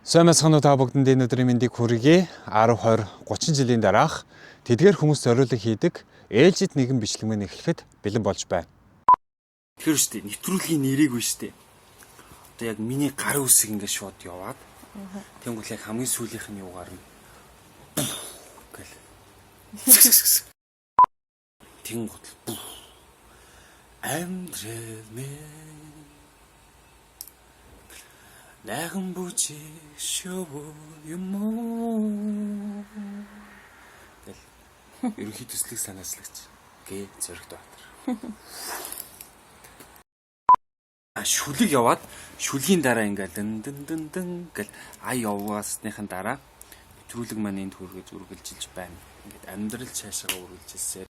Соймасхануу та бүгдэнд энэ өдрийн мэндийг хүргэе. 10, 20, 30 жилийн дараах тэдгээр хүмүүс зориулаг хийдэг ээлжид нэгэн бичлэг мэн эхлэхэд бэлэн болж байна. Тэгэхээр шүү дээ, нэвтрүүлгийн нэрээгүй шүү дээ. Одоо яг миний гар үсэг ингээд шууд яваад. Тэнгүүл яг хамгийн сүүлийнх нь юугаар нь гэл. Тэнгүүл амдрэл мэ Найхан бүжи шоу юм уу гэл. Ерөнхий төслийг санааслагч гээ зөрөгт баатар. Шүлэг яваад шүлгийн дараа ингээл дэн гэл ай яваасныхын дараа нэвтрүүлэг маань энд хүргэж үргэлжилж байна. Ингээд амьдрал цаашаа үргэлжилсээр.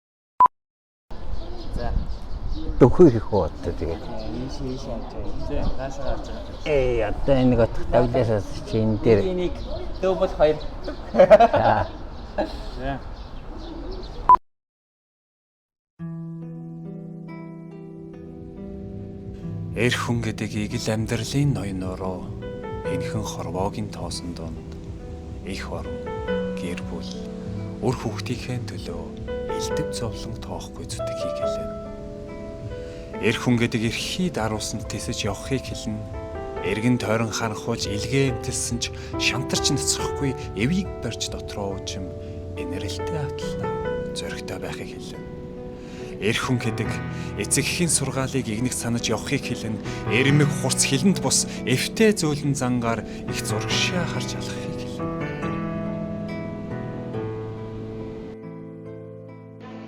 За Дөхөх их болтой тэгээ. ийш авч байгаа. Наашаа авч байгаа. Одоо энэ гот давлаасаас чи энэ дээр. Энийг дубль 2. За. За. Эр хүн гэдэг игэл амьдралын ноён нуруу энхэн хорвоогийн тоосон донд их орон гэр бүл үр хүүхдийнхээ төлөө элдв зовлон тоохгүй зүтг хийгэлээ. Эр хүн гэдэг эрхий даруусанд тисэж явахыг хэлнэ. Эргэн тойрон харанхуулж илгээ эмтэлсэн ч шантарч нцрахгүй эвийг барьж дотроо ужим инэрэлтэй атлаа зөрөгтэй байхыг хэлнэ. Эр хүн гэдэг эцэгхийн сургаалыг игнэг санаж явахыг хэлнэ. Эрмэг хурц хилэнд бус эвтэй зөөлөн зангаар их зургшаа харж алахыг хэлнэ.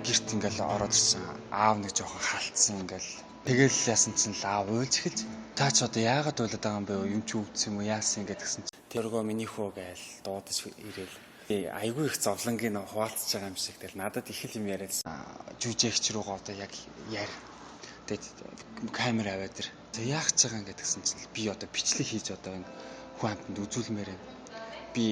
Гэрт ингээл ороод ирсэн аав нэг жоохон халтсан ингээл тэгэл яасан чинь аав уйлж эхэлж та ч одоо яагаад уйлаад байгаа юм бэ юм ч өвдсөн юм уу яасан гэдгсэн чинь тэргөө миний хөө гээл дуудаж ирээл айгүй их зовлонгийн хуваалцж байгаа юм шиг тэгэл надад их л юм яриадсан жүжигч рүүгээ одоо яг яар тэгээд камер аваад ир яах гэж байгаа юм гэдгсэн чинь би одоо бичлэг хийж одоо энэ хүн амтанд үзүүлмээр байна би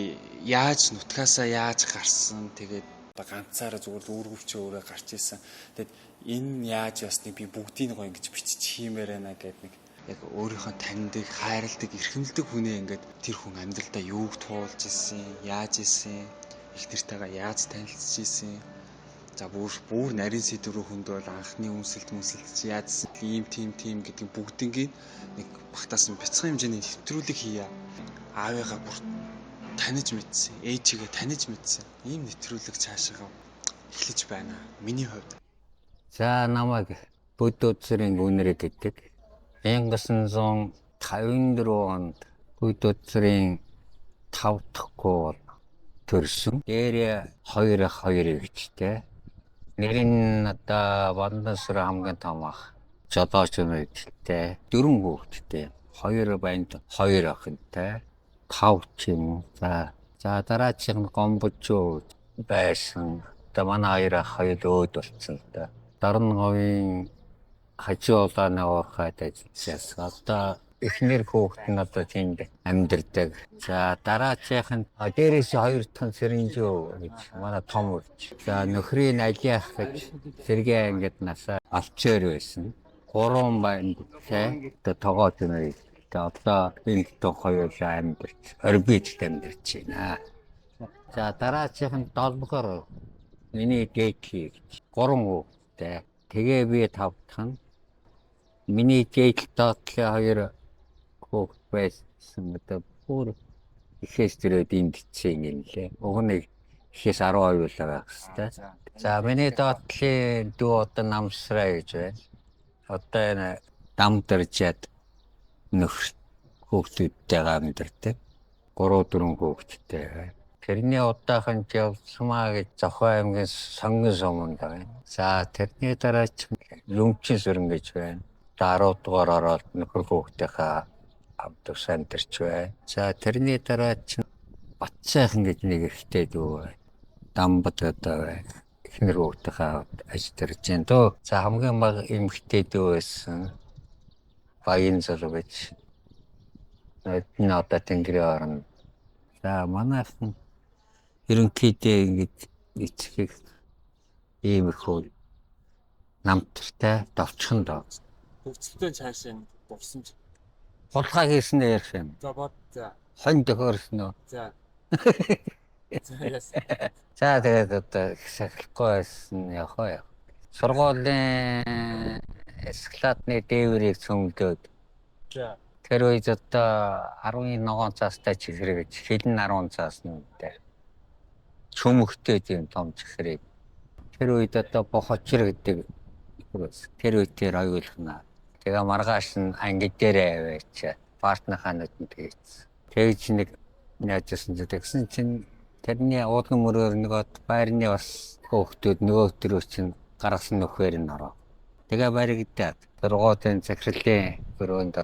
яаж нутгаасаа яаж гарсан тэгээд ганцаараа зүгээр үүргэвчээ өөрөө гарч исэн. Тэгэд энэ яаж ясныг би бүгдийг гоё ингэж биччихиймээр байна гэдэг нэг яг өөрийнхөө таньдаг, хайрладаг, эрхэмлдэг хүнээ ингээд тэр хүн амьдралдаа юуг туулж исэн, яаж исэн, их нэртэйгээ яаж танилцж исэн. За бүр нарийн сэдв рүү хүнд бол анхны үнсэлт чи яаж ийм тийм гэдэг бүгднийг нэг багтаасан бяцхан хэмжээний нэвтрүүлэг хийя. Аавыгаа бүр таних мэдсэн, ээжигээ таних мэдсэн. Ийм нэвтрүүлэг цаашаа эхлэж байна. Миний хувьд. За намайг Бүдүүцрийн үнэрэг гэдэг. 1954 онд Бүдүүцрийн 5 дахь гол төрсөн. Дээр 2 ихтэй. Нэр нь одоо Бандасраа хамгийн том ах. Жодооч нэгтэй. 4 хүүхэдтэй. 2 банд 2 охинтой. 5 ч юм уу. За дараагийн гомбочоо байсан. Одоо манай 2 ах өөд болцсон л да. Дарнговын хажуулааны уурхайд ажилласан. Одоо эхнэр хүүхэд нь одоо тэнд амьдардаг. За дараагийнх нь дээрээс 2 дахь Сэрэнжөө гэж манай том үрч. За нөхрийн Алиах гэж Сэргээ ангид насаа алчээр байсан. 3 банд тэ тоогоод нэр. Одоо энэ тох хоёулаа амьдарч, орбитд амьдарч байна. За дараагийнх нь долбогоор миний дээдли гэж 3 хүүхэдтэй. Тэгээ би 5 дахь нь миний дээдл доотлын 2 хүүхэд байсан. Одоо бүр ихээс төрөөд энд ичсэн юм лээ. Уг нь ихээс 10 хоёулаа байх хэвээр. За миний доотлын дүү одоо намсраа гэж байна. Одоо энэ дамдаржаад нөхөр хүүхдүүдтэйгээ амьдардаг. 3-4 хүүхэдтэй. Тэрний удаахан Жавсмаа гэж Зохой аймгийн Сонгон суманд байна. За тэрний дараа ч Юмчин сүрэн гэж байна. 10 дугаар ороод нөхөр хүүхдийнхээ авдаг сандарч байна. За тэрний дараа ч Батсайхан гэж нэг ихтэй дүү байна. Дамбад одоо байна. Эхнэр хүүхдийнхээ ажиллаж байна дөө. За хамгийн бага эмэгтэй дүү байсан. Баян залуу гэж. Энэ одоо Тэнгэрийн орно. За манайхан ерөнхийдөө ингэж эцэг ийм их хөө намтартай довчхон доо. Хөвцөлтөө цаашаа дурсан ч. Хулгай хийснээр ярьсан. За бод за. хон тохиорсон уу? За. За тэгээд одоо их сахилахгүй байсан яхаа. Сургуулийн эсклатны дээврийг цөмлөөд. За. Тэр үед одоо 19 цаастай чихрээ гэж хилэн 10 цаас нүдтэй. Чөмөгтэй тийм том чихрээ. Тэр үед одоо бохочр гэдэг тэр үед тэр аюулхна. Тэгээ маргааш нь анги дээрээ аваач. Партнерхаа нүдэнд хийц. Тэгж нэг яажсэн тэгсэн чинь тэрний уудган мөрөөр нөгөө байрны бас хөөхтүүд нөгөө төрөө чинь гаргасан нөхөр нь ороо. Тэгээ баригдаад сургуулийн захирлын өрөөнд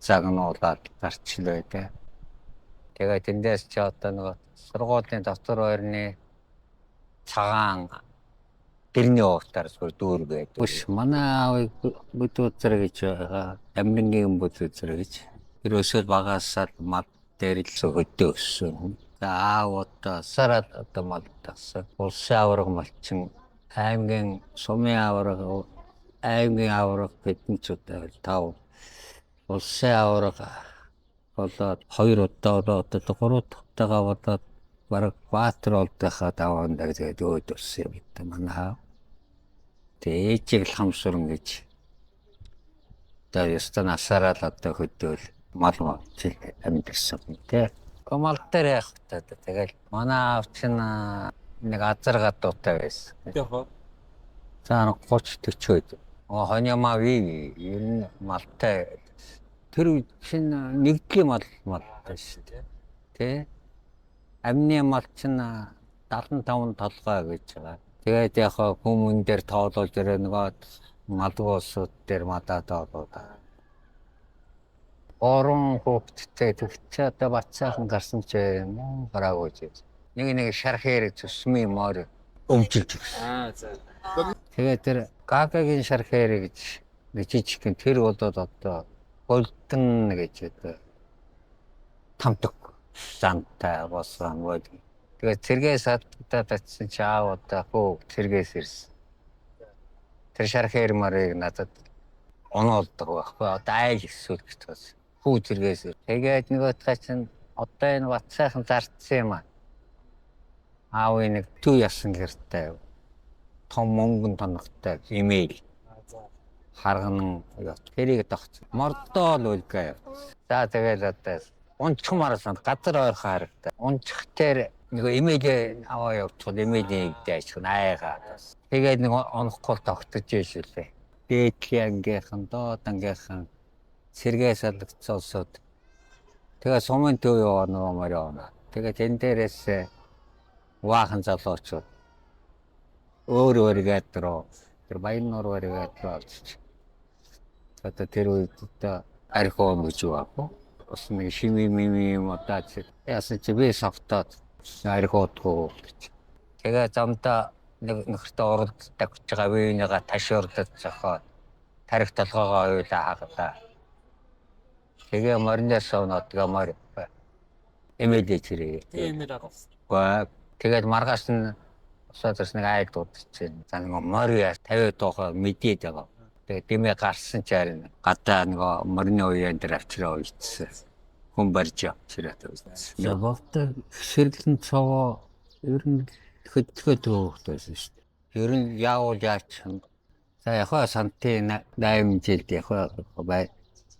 загнуулаад гарчлаа тэ. Тэгээ тэндээс ч одоо нөгөө сургуулийн доктор байрны цагаан тэрний уутаар зүгээр дүүргээд. Биш манай аавыг бүд үзэр гэж байгаа. Амрынгийн бүд үзэр гэж. Ерөөсөө багасаад мад дээр л хөдөө өссөн. За аав одоо сараад одоо мад тагсан. Улсын авраг малчин аймгийн сумын авраг аймгийн авраг бидний ч удаа тав. Улсын авраг болоод 2 удаа одоо 3 дахьтайгаа болоод бараг Баатар олдохоо даваан тэгээд өөд өссөн юм та манай. Тэгээ ээжийг л хамсурн гэж. Тэгээ яста насаараа л одоо хөдөөл мал амьдсан тий. Гомал дээр явах та тэгэл манай аав чинь нэг азар гадуутай байсан. Яхаа. За 30-40. Хоньямаа ви ер нь малтай. Тэр чинь нэгдлийн малтай шүү дээ. Тэ? Амны мал чинь 75 толгой гэж байгаа. Тэгээд яг хүмүүн дээр тоолуулж ирээ нөгөө малгуусууд дээр мадаад оолоо. Орон хөвгттэй тэгчээ одоо бацаахан гарсан ч юм гараагүй ч. Нэг шархээр зүсмийн мөр өмжилж Аа байна. за. Тэгээд тэр гагагийн шархээр гэж жижигхэн тэр болоод одоо голдон гэж одоо тамдаг зантай болсон байд. Тэгээд цэргээс хатдаа татсан чи аав одоо хөө цэргээс ирсэн. Тэр шархээр марыг надад оноолдог байхгүй одоо айл эсвэл гэж байна. Хүү цэргээс. Тэгээд нөгөөдхөө чинь одоо энэ бацаахан зардсан юм аа. Аав нэг түү ясан гэртэй. Том мөнгөн тоногтой имэйл. Харган тэрийг тогтсон. Мордоол үлгээ. За тэгээд одоо унчмаар сан газар ойрхон харагтай. Унчих дээр нэг имэйл аваа явуулчихвал имэйлийг дайчих айгаа. Тэгээд нэг онохгүй тогтож ийшүүлээ. Дээдлийн ангийнхан доод ангийнхан сэргээ салгацсан улсууд. Тэгээд сумын төв яваа морь. Тэгээд энэ дээрээс ваахан залуучууд өөр гадруу тэр Баяннуур гадруу олчих. Одоо тэр үед одоо архион гэж байна. Бас нэг шими юм одоо яасан чи би софтоод архиодгүй. Тэгээ замдаа нэг нөхөртөө уралддаг гэж байгаа винийга ташиурдаж зохиод тарих толгоогоо ойлаа хагалаа. Тэгээ морнээс оноод гамаар эмэдэж ирээ. Тийм ээ дагаас. Тэгээд маргааш нь усаас нэг айл дуудчихжээ. За нэг морьяа 50 дуухай мэдээд байгаа. Тэгээд дэмээ гарсан ч харин гадаа нэг морины уян дээр авчраа уйдсан. Хүн барьж авчраад уйдсан. Явахтай сэргэлэн цогоо ер нь хөдөлгөө төвөгтэйсэн шүү дээ. Ер нь яавал яач. За яхаа сантын 8 жилд яхаа бай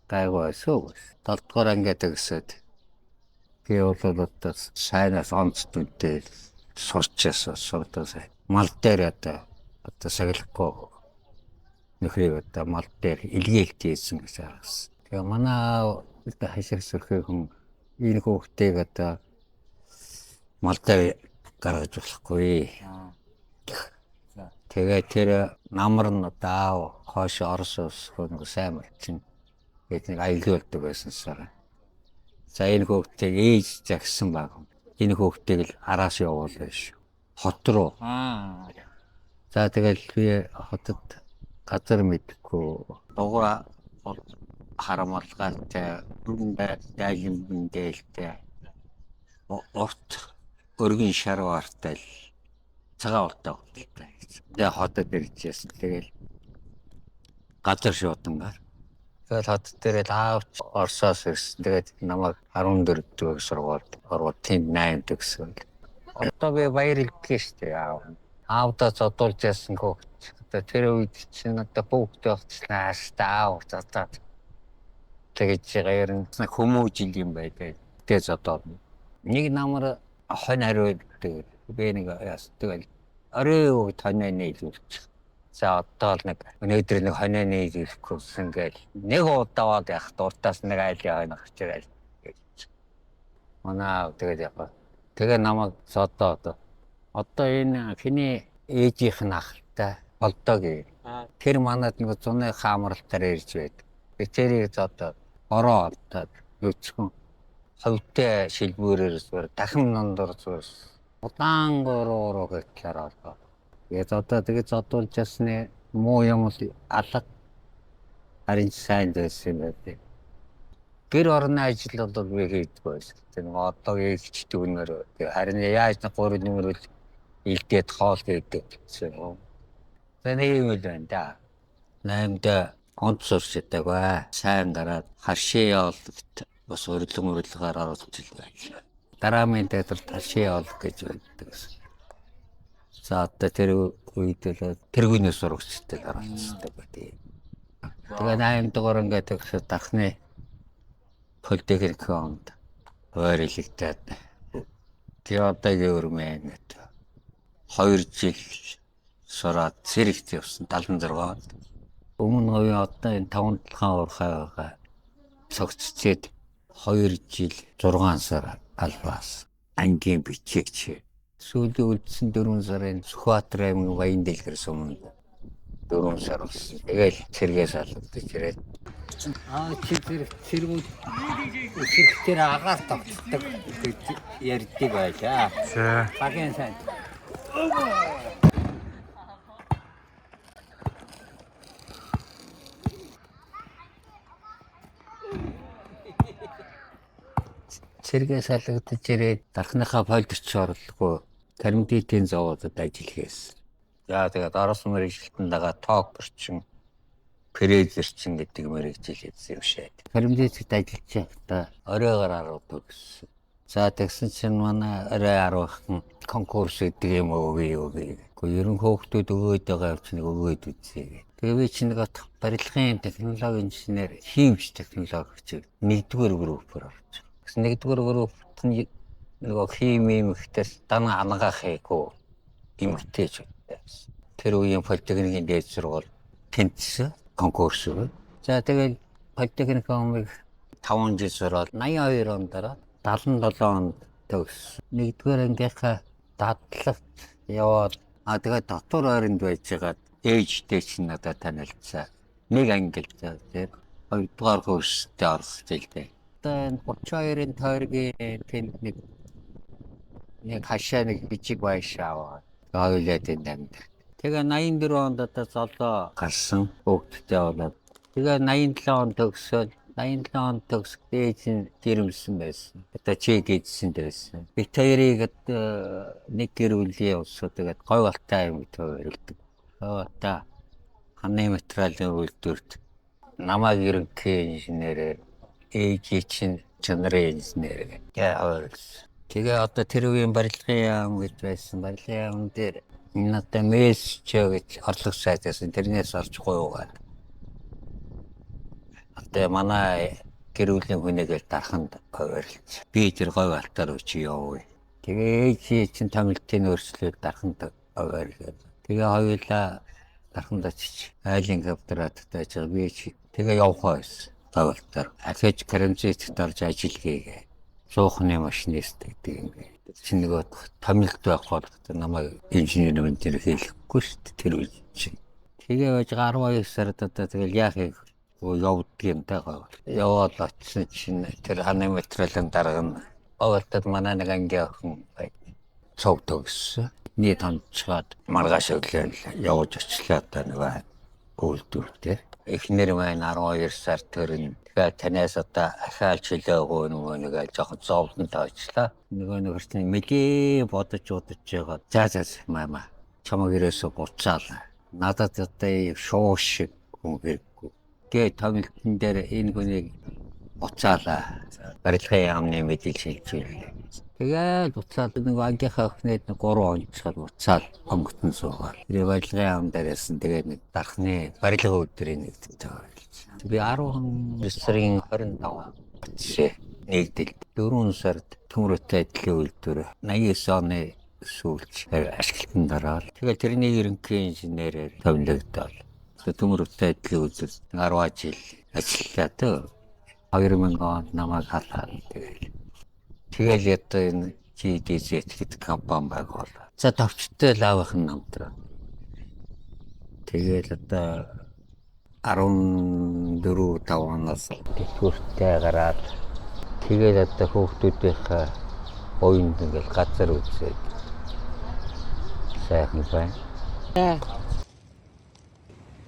гайгүйсөө. 7 дугаар ангиад төгсөөд гэвэл одоо сайнаас онцтойтэй сурчсан суртасаа мал дээр одоо саглахгүй нөхрийг одоо мал дээр илгээлт хийсэн гэж харсан. Тэгээ манай хашир сөрхөө хүн энэ хүүхдийг одоо мал дээр гаргаж болохгүй. Тэгээ тэр намар нь одоо хойш орос нэг сайн малчин гэдэг нэг аялуулдаг байсан сараа. За энэ хүүхдийг ээж загсан баг. Энэ хүүхдийг л араас явуулсан шүү. Хот руу. За тэгэл би хотод газар мэдгүй. Дугуй харамалгаатай дайгин бэндэлтэй. Урт өргөн шарваартай л цагаан уртаа хөтөлтэй. Тэгээ хотод иржсэн. Тэгэл газар шуудангаар Тэгээд хот дээрээ аавч Оросоос ирсэн. Тэгээд намайг 14 дэх сургуульд оруулаад тэнд 8 төгсөв. Одоо би баяр хэлдэг шүү дээ аав. Аавдаа зодуулж яасан хөөч. Одоо тэр үед чинь одоо хүүхдээ болчихлаа аав зодоод. Тэгээд гэр нь хүмүүжил юм байдаг. Тэгээд зодоод. Нэг намар хонь хариуд тэгээд би нэг ястдаг. Орой уу тоноо нийлүүлчих. За одоо л нэг өнөөдөр нэг хоноо нийлүүлэхгүй ингээл нэг удаад явах дуртаас нэг айлын хоног гарч ирэл гэж. Манай тэгээд яг. Тэгээ намайг зодоод. Одоо энэ хиний ээжийнх нь ахтай болдог. Тэр манад нэг зуны хаамралтаар ирж байд. Би тэрийг зодоод ороо олдоод өчгөн хөвтэй шилбүүрээр зүгээр дахин нондор зүгээр удаан гуруу гэхлээр олоо. Тэгээд одоо тэгээд зодуулж ясны муу юм л алга харин сайн байсан байдаг. Гэр орны ажил бол би хийдэг байсан. Тэр нэг одоо ээлжтэй өнөр харин яаж нэг 3 нэмэрвэл илдээд хоол хийдэг гэсэн. Тэний юм л байна да. 8-д онц сурчдаг бай. Сайн гараад харшээ явуулт бас урилгаар оруулж байлаа. Дараамын дээр харшээ явуулах гэж байдаг. За одоо тэр үед л тэргүүнээс сурагчтай гараад байдаг. Тэгээ 8 дугаар ингээд дахны политехник онд ойрлогдоод тэгээ одоо гэрмэн гэт 2 жил сураад зэрэгт явсан 76 онд. Өмнө нь одоо энэ 5-7 урхайгаа цогцчээд 2 жил 6 сар албаас ангийн бичигч. Сүүлийн үлдсэн 4 сарын Сүхбаатар аймгийн Баян дэлгэр суманд 4 сар болсон. Тэгэл цэргээс алгадаж ирээд чи цэргүүд үсрэхтэр агаар тогтдог ярьдаг байлаа. За. Багийн сайн. Цэргээс алгадаж ирээд дархныхаа полдерч орлогоо Кармдитийн заводод ажил хийсэн. За тэгээд Орос мэргэжилтэн дагаа токторчин фрезерчин гэдэг мэргэжил хийсэн юм шээ. Кармдитд ажиллаж байхдаа оройгоор 10 төгссөн. За тэгсэн чинь манай орой 10-ын конкурс гэдэг юм уу үгүй. Ерөн хөөхтүүд өгөөд байгаа юм чинь өгөөд үзье. Тэгээ би чинь нэг барилгын технологи инженер хиймч технологич 1-р группээр орж. Гэсэн 1-р группт нэг химийн ихтэйс дана ангаахыг эмгтээж байсан. Тэр үеийн политехникийн дээд сургууль тэнцсэн конкурс. За тэгэл политехникийн 5 жил сураад 82 онд дараа 77 онд төгс. 1-р ангийнхаа дадлагт яваад тэгээд дотор ойронд байжгаад ээжтэй чинь надад танилцсан. Нэг ангил за тэр 2-р курстэй орох жилдээ. Одоо 32-ын тойргийн тэнд нэг хашаа нэг бичиг байшаа аваад энэ амьд. Тэгээ 84 онд одоо золоо гарсан хүүхдтэй болоод тэгээ 87 онд төгсөөл 87 онд төгсөхдөө чинь жирэмсэн байсан. Одоо чи гэдсэн байсан. Би тэрийг нэг гэр бүлийн усоо тэгээд гой болтой юм төвөрөлдөг. Одоо ханы материалын үйлдвэрт намайг ерөнхий инженерээр ээжи чинь чанарын инженер гэж. Тэгээ одоо тэр үеийн барилгын яам гэж байсан. Барилгын яам дээр энэ одоо месч гэж орлого сайдсан. Тэрнээс орж гуйгаад. Одоо манай гэр бүлийн хүнийгээр дарханд ойрлж. Би тэр гой балтаар үчи явуу. Тэгээ ээжи чинь томилтын өөрчлөлт дарханд ойрлоо. Тэгээ хоёулаа дарханд очиж айлын кафедраад тааж би тэгээ явах байсан. Тавалтаар ахиж Кармдитд орж ажил хийгээ. Суухны машинист гэдэг юм. Чи нөгөө томилт байх бол намайг инженер мэнтэр хийхгүй шүү дээ тэр үе чинь. Тэгээ байж 12 сард одоо тэгэл яах юм явдгийн тагаа. Яваад очсон чинь тэр ханы материалын дарга нь оволтод манай нэг ангийн охин цогтөө гэсэн. Нийт онцгоод маргааш өглөө явж очлаа одоо нөгөө үйлдвэртэй. Эхнэр маань 12 сар төрн. Тэгээ танаас одоо ахаалж хэлээгүй нөгөө нэг жоохон зовлон тоочлаа. Нөгөө хөртний мэлээ бодож байгаа. За мама чамаг ирээсөө буцаалаа. Надад одоо шууш шиг хүн хэрэггүй. Тэгээд томилтон дээр энэ хүнийг уцаалаа. Барилгын яамны мэдээлэл шилжүүлээ. Тэгээд уцаад нэг ангийнхаа өхнөд 3 онцгой уцаад онготон суугаад. Тэгээд барилгын яам дээрээс нь тэгээд нэг дархны барилга өдрийн нэгдэж байгаа. Би 10 сарын 25 жишээ нэгдэлт 4 сард төмөрөтэй адилын үйлдвэр 89 оны сүүлч ашиглалтанд ороод тэгээд тэрний ерөнхий инженерээр томилогдоод төмөрөтэй адилын үйлдвэр 10 жил ажиллаа тоо 2000 онд намайг халаад тэгэл ята энэ GDZ гэдэг компани байгуулаа. За товчтой лавын намтраа. Тэгэл одоо 14-5 оноос тэтгэвртэй гараад тэгээд одоо хүүхдүүдийнхээ буйнд ингээл газар үзээд сайхан байна.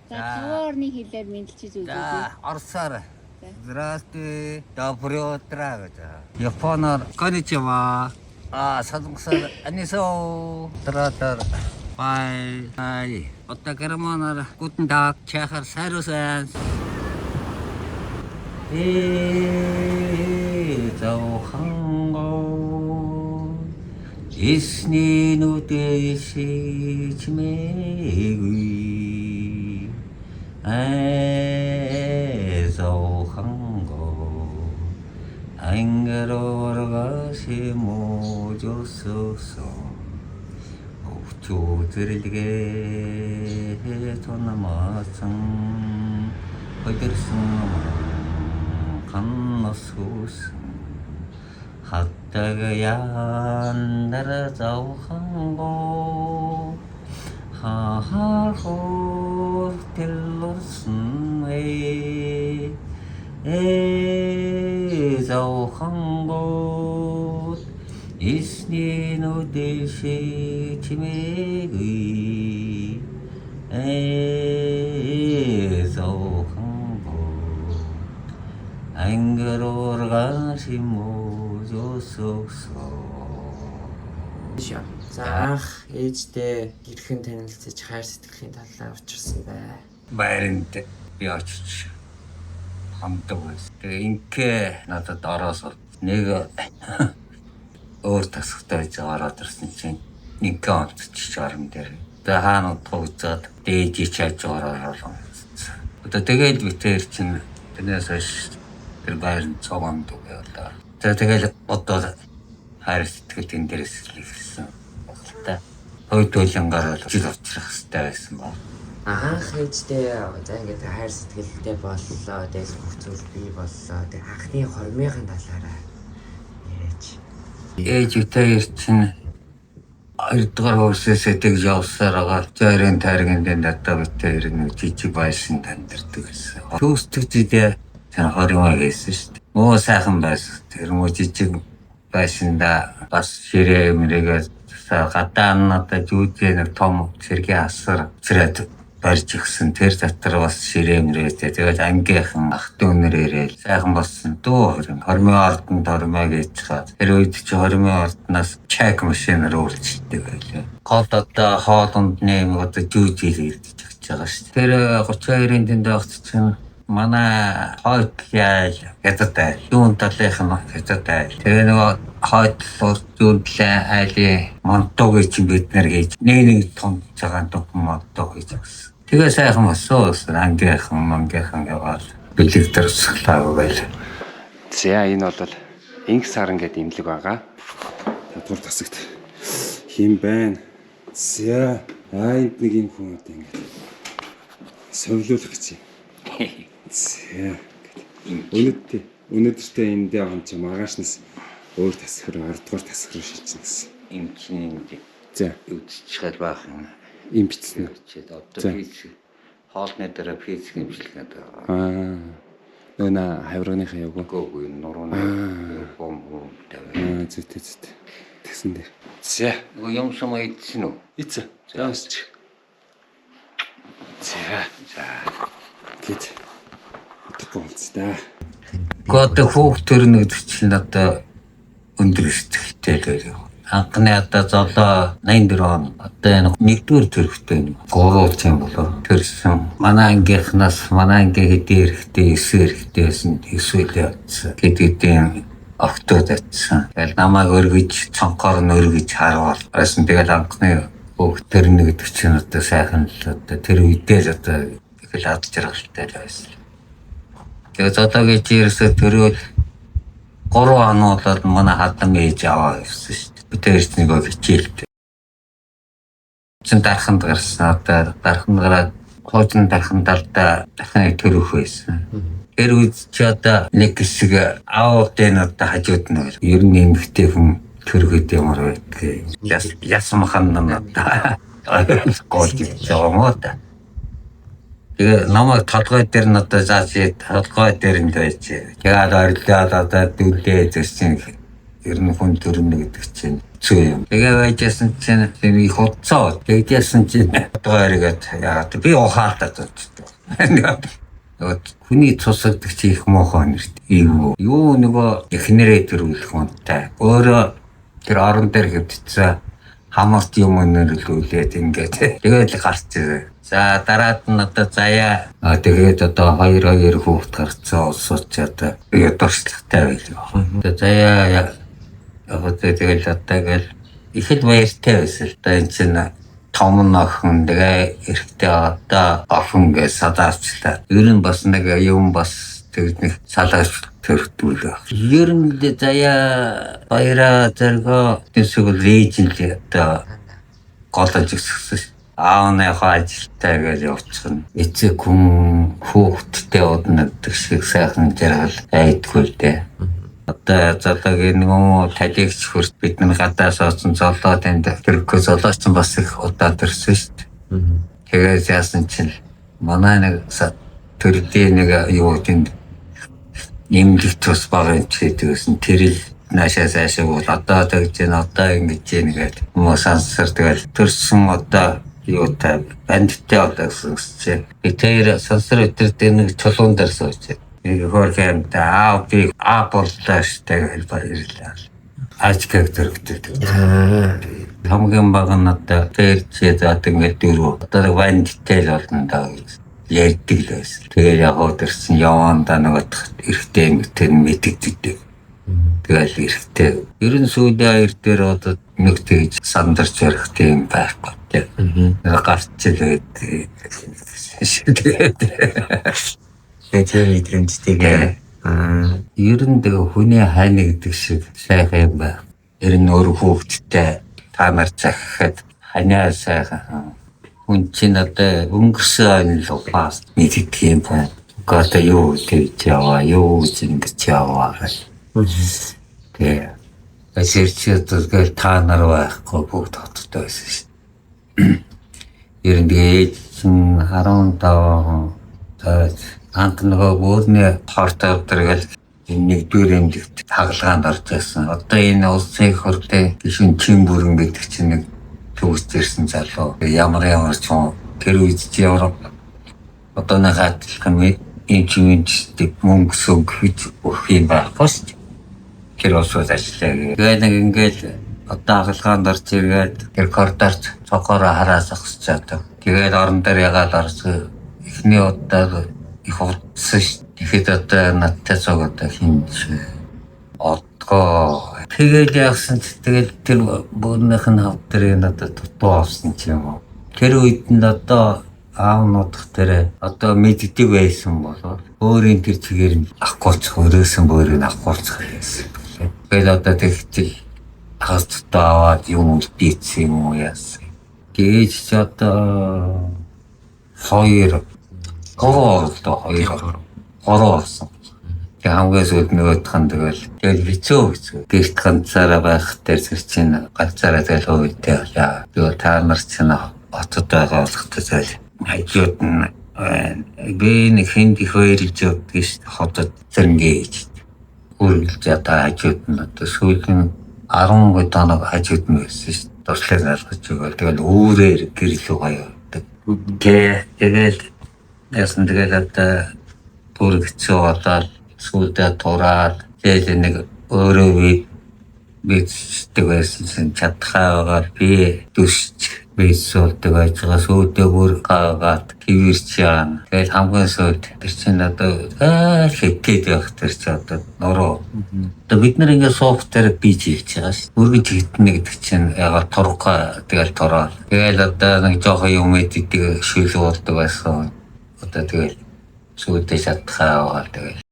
За таваарны хэлээр мэдлчиж үзье. За орсоор. Здравствуйте. Доброе утро гэж. Японоор коничева. Садгсаар анисоо. Тратар. Bye. Bye. Отакараманаар guten Tag. Чахар сайруусан. Заухан Исний нүдээс чимээгүй заухан ангэроргasi можосоо өвчөөдэрэлгээ тонамаасан өдөрсөн каннасус хаттагаяандар зауханго хахахор теллорсын зауханго исний нүдэши чимээгүй зауханго ангэроргasi можосоо. За ээжтэй хэрхэн танилцаж хайр сэтгэлийн талаар учирсан бай. Байранд би очиж хамтдаг байсан. Тэгээ инкээ надад ороосоо нэг өөр тасагтай байж ороод ирсэн чинь инкээ онцчих орон дээр. Тэгээ хаана утгууцаад дээж чааж ороод орлоо. Одоо тэгээд битэр чинь тэрнээс хойш тэр байранд цогонд байлаа. Тэгээд одоо хайр сэтгэл тэн дээрээс л ихсэн. Та хойдуулангаар жил авчрах хэрэгтэй байсан ба. Анх ээжтэй за ингээд хайр сэтгэлтэй боллоо. Тэгэл бүх зүйл бий боллоо. Тэг анхны хормынхын талаараа яриач. Ээж үтэй чинь 2 дугаар хөрсөөсөө тэгж явсаар байгаа. Зөөрийн тайргийн надад битээр нэг жижиг байшин тандэрдэг гэсэн. Төөсдөгчдөө тэр хоримоо гэсэн шүү дээ. Муу сайхан байсан. Тэр муу жижиг байшинда бас ширээ мэрэгээс гадаа надад жүүжээ нэг том цэргийн асар цэрэг барьж игсэн. Тэр дотор бас ширээ мэрэгтэй. Тэгээд ангийнхан ах дүүнэр ирээл сайхан болсон дөө хормын ордонд хормоо гэж хаад. Тэр үед чи хормын ордоноос чек машинаар өөрчилдөг байлаа. Гол одоо хоолунд нэм одоо жүүжээ ирдэж байгаа шүү дээ. Тэр 32-ын дэнд багт чинь манай хойд яал ятатай юун талынх нь ятатай тэгээ нөгөө хойд зүүнлээ айлын монтог гэж бид нэр хийж нэг том цагаан том монтог гэж гэсэн. Тэгээ сайхан болсон ангийнхан яваад бэлэг дэрсгэлээ байл. За энэ бол инх саран гэдэг имлэг байгаа. Ядгуур тасагт хин байна. За энд нэг юм хүн одоо ингэ совлуулах гэж юм. За өнөөдөртөө эндээ он ч маргаашнаас өөр тасгар 10 дугаар тасгар шилжинэ гэсэн. Им чинь За үдчихэл байх юм. им бичсэн. Чээд одоо физик хоолны дараа физик имчилгээд байгаа. Нөө хаврагныхаа яг Гөөгүй нурууны бом тавь. зүйтэй. Тэгсэн дээр. За Нөгөө юм сум ийдсэн үү? эцээ. Яасч. За Гэт. Тэгвэл Гот хүүхд төрнө гэдэг чинь одоо өндөр сэтгэлтэй л байв. анхны одоо золоо 84 он одоо энэ 1-р төрхтэй гурвуулж юм болоо төрсөн. Манай ангийнхнаас манай ангийн хэдий эрэхтэй 9 эрэхтэй байсан эсвэл явцсан гэдэгтийн октод атсан. Тэгэл намайг өргөж цонхоор нь өргөж харвал байсан. Тэгэл анхны бүх төрнө гэдэг чинь одоо сайхан л одоо тэр үедээ л одоо их л ад жаргалтай байсан. Тэгээ золоогийн чирээсээ төрөөл 3 онолоод манай хадам ээж аваа явсан шүү дээ. Би тэрч нэг хичээлтэй. Чин дарханд гарсан. Одоо дарханд гараад хуучин дарханд алдаа дахин төрөх байсан. Тэр үед ч одоо нэг хэсэг аавын одоо хажууд нь ер нь эмгтэй хүн төрөхөд ямар байдгийг ясмахан нам одоо гол гэж байгаа юм да. Тэгээ намайг толгой дээр нь одоо зааж толгой дээр нь байж. Тэгээд орилоод одоо дүлээ зэсчин ер нь хүн төрнө гэдэг чинь зүй юм. Тэгээ байжсэн чинь их утсаа. Тэгжсэн чинь толгойргээд яагаад би ухаалтаад байна. Хүний цусагдаг чи их муухан нэрт. Юу нөгөө эхнэрээ төрүүлэх үнтэй. Өөрөө тэр орон дээр хэвдчихсэн хамаарт юм өнөрлүүлээд ингээд тэгээд гарч ирээ. За дараад нь одоо заяа тэгээд одоо 2 хүүхэд гарцсан улсууд ч одоо дуршлагтай байлаа. Одоо заяа яг тэгэл одоо гэл их л баяртай байсан л да. Энэ чинь том охин тэгээ эрэхтэй одоо охин гэж садаачлаа. Ер нь бас нэг юм бас тэгних салаач төртүүл байх. Ер нь заяа баяра зэрэг тэсгэл леженд одоо голож өссөн. Аавныхаа ажилтаа гэж явчихна. Эцэг хүн хүүхдтэй удна гэдэг шиг сайхан жаргал айдгүй л дээ. Одоо золоогийн нөгөө талигч хурд бидний гадаа суудсан золоо тэнд тэрхүү золооч нь бас их удаа төрсөн шүү дээ. Тэгээд яасан чинь манай нэг төрлийн нэг юу тэнд нэмлэх тус байгаа юм чийдгсэн тэр л наашаа сайшаа бол одоо тэгж энэ одоо ингэж нэгээд хүмүүс сансар тэгэл төрсөн одоо юу та бандтай болоос чи би тэр сансар өдөртэй нэг чулуун дээр сууж нэг хөрхөнд би боллоо штэ баярлаа ажиг төрөгдөв хамгийн бага нь одоо тэр чи за тэгээд дөрөв одоо бандтай л болно даа ярьдаг л байсан. Тэгээд яг өдөрсөн явандаа нэг эрэгтэй эмэгтэй мэдэгддэг. Тэгэл эрэгтэй. Ер нь сүүлийн 2 дээр одоо нэг тэгж сандарч ярих тийм байхгүй. Гарч ирээд тэгээд мэдрэмжтэйгээ. Ер нь тэгээ хүний хайна гэдэг шиг сайхан юм байна. Ер нь өөр хүүхдтэй та нар захихад ханаа сайхан хүн чинь одоо өнгөрсөн л бас мэддэг юм байна. Одоо юу гэж яваа, юу ингэж яваа. Тэгээ ажирчдад та нар байхгүй бүгд хоттой байсан шүү дээ. Ер нь ээж 15 анх нөгөө өөрний хортой өдргээл нэгдүгээр эмнэлэгт хагалгаанд орж байсан. Одоо энэ улсын их хурлын гишүүн чин бүрэн гэдэг чинь нэг төгсж ирсэн залуу. Ямар ч юм тэр үед чи Европ одоо нэг адилхан инженертэй мөнгө сөнгөж өгөх юм байхгүй шүү дээ. Тэр усууд ажиллаа. Тэгээд нэг ингээл одоо хагалгаанд орж иргээд тэр коридорч цогоороо хараас ахсч чадав. Тэгээд орон дээр ягаад орсон эхний удаа их удсан шүү. Тэгэхэд одоо надтай цог одоо хинж одгоо. Тэгээд яасан ч тэгээд тэр бүрнийх нь хав дээр надад дутуу авсан ч юм уу. Тэр үед нь одоо аав нутх дээр одоо мэддэг байсан болоо өөрийн тэр чигээр нь авахгүйч өрөөсөн бөөрийг авахгүйч байсан. Тэгээд одоо тэгчих хастаа аваад юм үлдээсэн юм уу яасан. Гэж ч одоо 2 орсон. Тэгээ хамгийн сүүлд нөгөөдхөн тэгэл бицөө гэрт ганцаараа байх дээр чинь ганцаараа тэгэл хөвдөө яваа. Тэгээ та нар чинь хотод байгаа болохтой зал. Хажууд нь би нэг хинт их хоёрж өгдөг ш хотод зэрэнгээж. Үргэлж одоо хажууд нь одоо сүүлийн 10 доног хажууд нь байсан ш. Туршлаг залгаж өгөөл тэгэл өөрөөр гэрэл гоё. Тэгэл яасан тэгэл одоо бүр хэцүү болоод сүүлдээ тураад тэгэл нэг өөрөө бид чаддаг байсан чадхаагаар би дүсч бийсүүлдэг ажгаас өөдөгөр гаагаад хивэрч яана. Тэгээд хамгийн сүүлд тэр чинь одоо хэтгээд явах тэр чинь одоо нуруу. Одоо бид нар ингээд софтвер бий хийж байгаа ш. Үргэж хитнэ гэдэг чинь ягаад турхаа тэгэл тороо. Тэгэл одоо нэг жоохон юм эддэг шүлгүүлдэг байсан. Одоо тэгэл сүйдээ чадхаа тэгэл.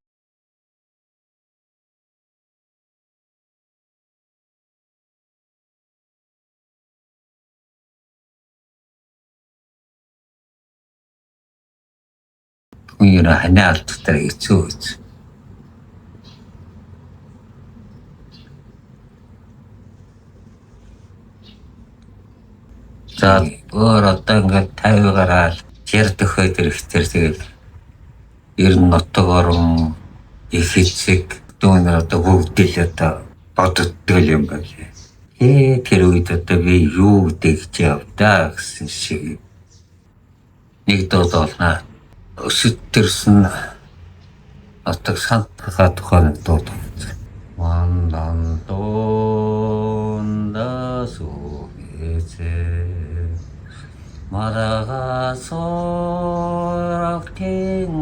Хүн ханиа алдахтай хэцүү үз. За өөр одоо ингээд 50 гараад ярдөхөд ирэхтэр тэгэл ер нь нутаг орон их хэцэг дүүнэр одоо бүгд л одоо боддог юм байна. Тэр үед одоо би юу гэж явдаа гэсэн шиг нэг дуулна. Өсөтөрсөн атаг сантхаа тухайн дууд. Мандан донда суэцэ 마라가소락팅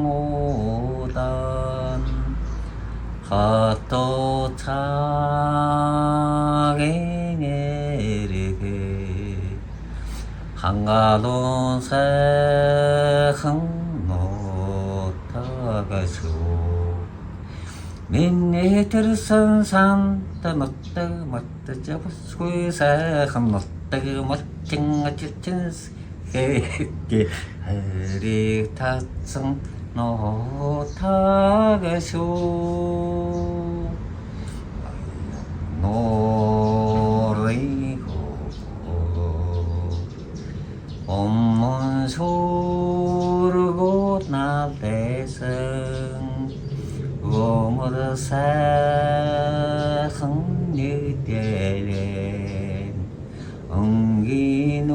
오단 하도 차게네르게 한가론 새흥 노타가수 민니 들선 산다 멋다 멋다 잡수이 새흥 멋다 멋징 찌찐스 게 해리 탔승 노타가쇼 노리고 엄문 소르고 나대승 오모드 사흥 니대렌 엉기노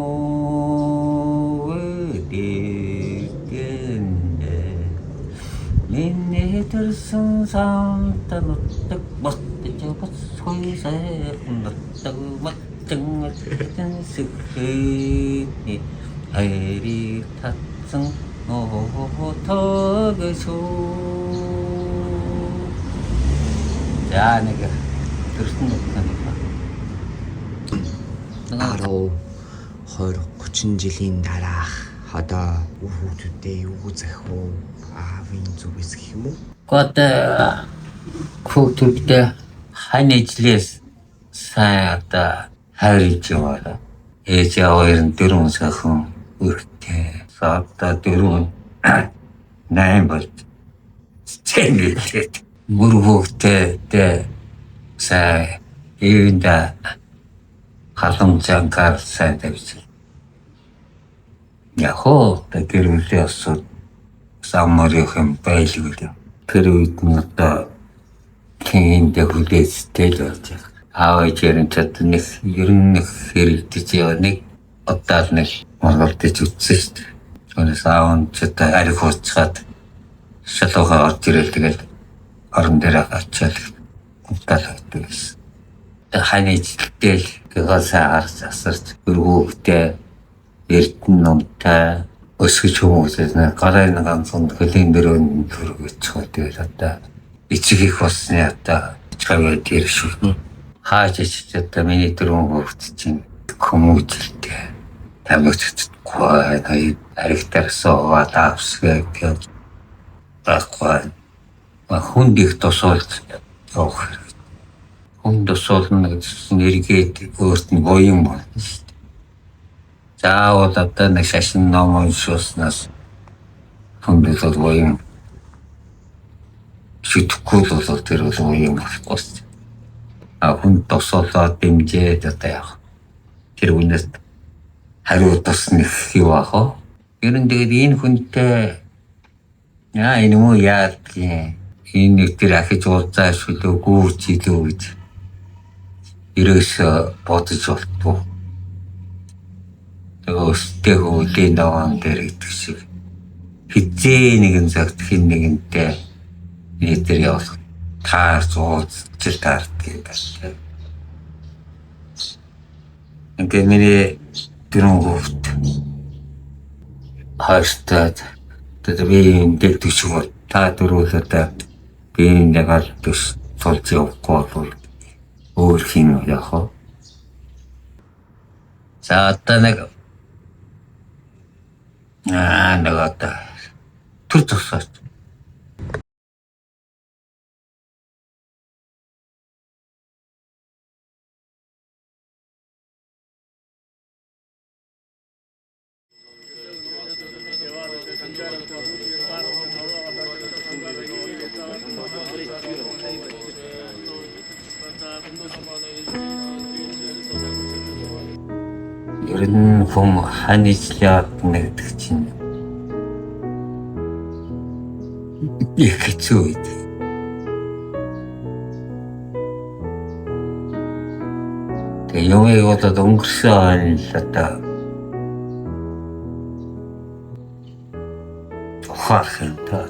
Minni tersun santa nuttak basta jabat soy saya nuttak mateng mateng sikhi airi tatsang no tagasho. 자, 내가 들순 없다니까. Аруу 20-30 жилийн дараах одоо хүүхдүүдээ юу захив аавын зүгээс гэх юм уу? Гот хүүхдүүдтэй хань ижлээс сайн одоо хайрж яваа. Ээж аваар нь 4 сахан өртөө. Одоо 4 8 бол цэнгэлээ. Мөр хүүхдтэй сайн ивэнда халамжангаар сайн тавьчих. Яхоо тэр үлээ осод самарийнхан байлгүй. Тэр үед нь одоо тэнд хүлээстэй л болж байгаа. Аавч ярин чад нэг ер нь хэрэгдэж яваа нэг удаад нэг монголдож үтсэн шүү дээ. Өнөөс аавн ч одоо арх уучгаад шалуугаа орж ирэл тэгэл орон дээр очиад утаалагддаг гэсэн. Хань ижилтэл гасаа харж асарч өргөөхтэй эрдэн номтой өсгөж хүмүүсээс гараа нэг ганцхан хөлийн дөрөв төрөж тэгэл одоо эцэг их болсны одоо чаваа дээр шүү. Хааж ич одоо миний дөрөв хөвгт чинь хүмүүжлтэй тамигчдаггүй аригтар суугаад авсгээ гэж байхгүй. Хүнд их тосолж явах. Хүнд тосолно гэсэн нэргээд өөрт нь боён болно шүү. Заавал одоо нэг шашин ном уншуулснаас хүндэл боён шитгэхгүй бол тэр бол боён болохгүй шүү. Хүнд тосолоод дэмжээд одоо явах. Тэр үнэс хариу тосны юу аах. Ер нь тэгээд энэ хүнтэй энэ муу яадгийн энэ нэг тэр ахиж уулзаа шүлөөгүй чилүү гэж ерөөс бодож болтгоо. Өстэй хөөлийн даваан дээр гэдэг шиг хизээ нэгэн цагт хин нэгэнтэй нэтэр явах таарч уулзч таардаг юм байна. Ингээ миний гэрэн хөвт хаштад би энэ төшөг бол та дөрвөлөдөө би нэг аль төс цолж явахгүй бол өөр хин яах вэ? За одоо нэг одоо төр зогсооч. Ер нь хүм ханижлаад нэгдэг чинь их хэцүү үед. Тэгээ юмыг одоо өнгөрсөн л одоо ухаах юм та.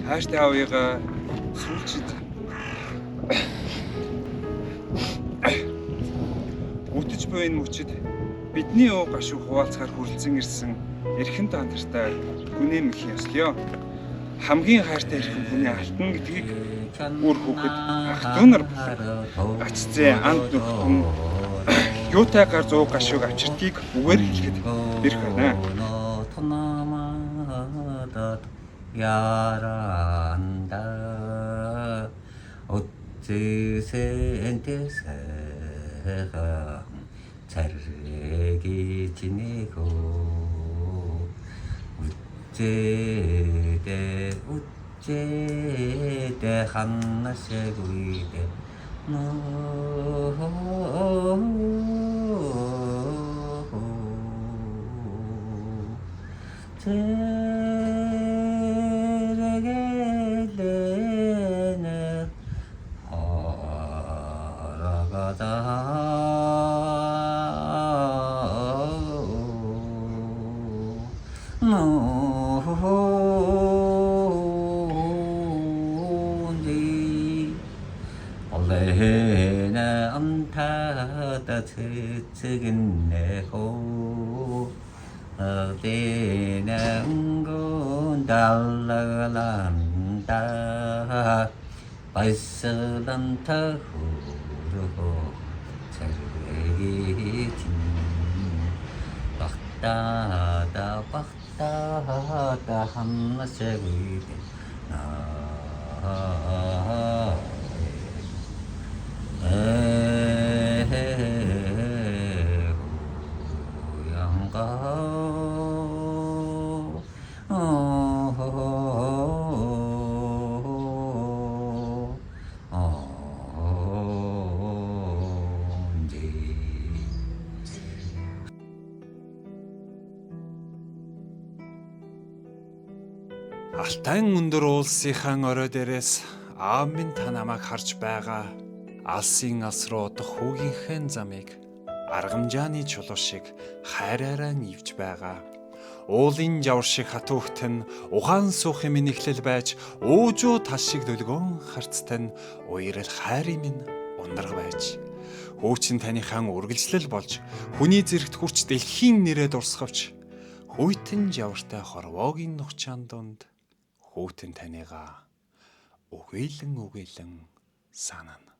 Хааштай авъяга сүүлчид үтж буй энэ мөчид бидний уу гашуу хуваалцахаар хүрэлцэн ирсэн эрхэм тандартай гүнээ мөхийн ёслё. Хамгийн хайртай эрхэм хүний алтан гэдгийг үр хүүхэд ах トゥ нар ачцээ анд нөхөн юутай гар зуу гашууг авчирдгийг үгээр хэлэхэд бэрх байна. 야란다 어찌센테세가 잘기 지내고 우째대 한나세고 이대 올해는 암타다 측은내고 어디는 건 달라간다 발설한타 후르고 자르기 진 박다다 박다다 한나세고 이대 Алтай өндөр уулсынхаа орой дээрээс аав минь та намайг харж байгаа. Алсын алс руу удах хүүгийнхээ замыг аргамжааны чулуу шиг хайраараа нийвж байгаа. Уулын жавар шиг хатуугт нь ухаан суухын минь ихлэл байж уужуу тал шиг дөлгөөн харцтай нь уярал хайрын минь ундраг байж хөөчин таныхаа үргэлжлэл болж хүний зэрэгт хүрч дэлхийн нэрээ дурсгавч хүйтэн жавартай хорвоогийн нухчаан дунд хүүтэн таныгаа үгээлэн санана.